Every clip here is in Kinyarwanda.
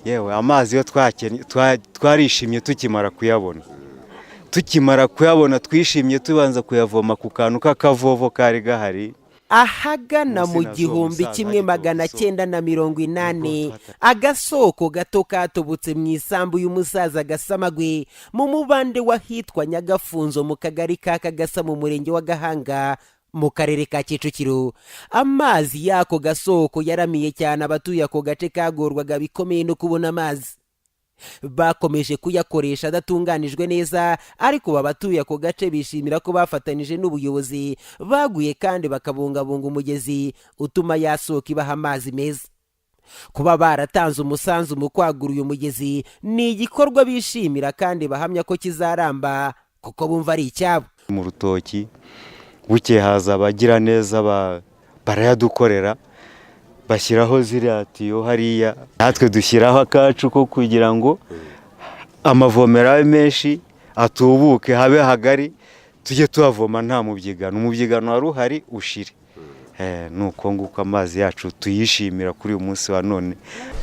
yewe amazi yo twarishimye tukimara kuyabona twishimye tubanza kuyavoma ku kantu k'akavovo kari gahari. Ahagana mu 1980 agasoko gato katobotse mu isambu y'umusaza Gasamagwe mu mubande wahitwa Nyagafunzo mu kagari ka Kagasa mu murenge wa Gahanga mu karere ka Kicukiro. Amazi yako gasoko yaramiye cyane abatuye ako gace kagorwaga bikomeye no kubona amazi. Bakomeje kuyakoresha adatunganijwe neza, ariko abatuye ako gace bishimira ko bafatanije n'ubuyobozi baguye kandi bakabungabunga umugezi utuma yasohoka ibaha amazi meza. Kuba baratanze umusanzu mu kwagura uyu mugezi ni igikorwa bishimira kandi bahamya ko kizaramba kuko bumva ari icyabo. Mu rutoki buke haza abagira neza barayadukorera, bashyiraho ziriya tiyo hariya, natwe dushyiraho akacu ko kugira ngo amavomero abe menshi atubuke habe hagari, tujye tuhavoma nta umubyigano wari uhari ushire. Nuko nguko amazi yacu tuyishimira kuri uyu munsi wa none.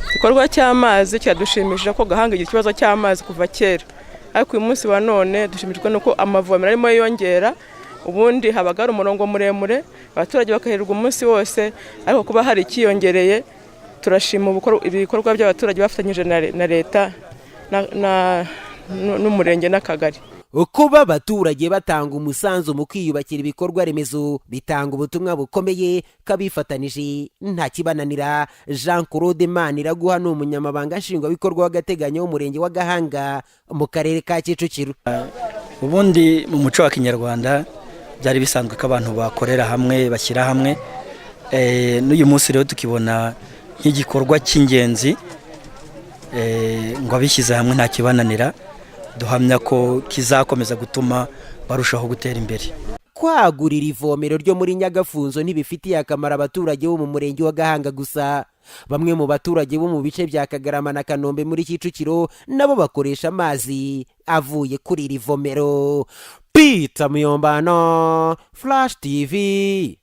Igikorwa cy'amazi cyadushimishije ko Gahanga igira ikibazo cy'amazi kuva kera, ariko uyu munsi wa none dushimishijwe nuko amavomero arimo yongera. Ubundi habaga umurongo muremure abaturage bakahererwa umunsi wose, ariko kuba hari ikiyongereye turashima ibikorwa by'abaturage bafatanyije na leta n'umurenge n'akagari. Kuba abaturage batanga umusanzu mu kwiyubakira ibikorwa remezo bitanga ubutumwa bukomeye kabifatanije nta kibananira. Jean Claude Maniraguha ni umunyamabanga nshingwabikorwa w'agateganyo w'umurenge wa Gahanga mu karere ka Kicukiro. Ubundi mu muco wa Kinyarwanda byari bisanzwe ko abantu bakorera hamwe bashyira hamwe, n'uyu munsi rero tukibona nk'igikorwa cy'ingenzi ngo abishyize hamwe nta kibananira. Duhamya ko kizakomeza gutuma barushaho gutera imbere. Kwagurira ivomero ryo muri Nyagafunzo ntibifitiye akamaro abaturage bo mu murenge wa Gahanga gusa. Bamwe mu baturage bo mu bice bya Kagarama na Kanombe muri Kicukiro nabo bakoresha amazi avuye kuri iri vomero. Peter Muyombano, Flash TV.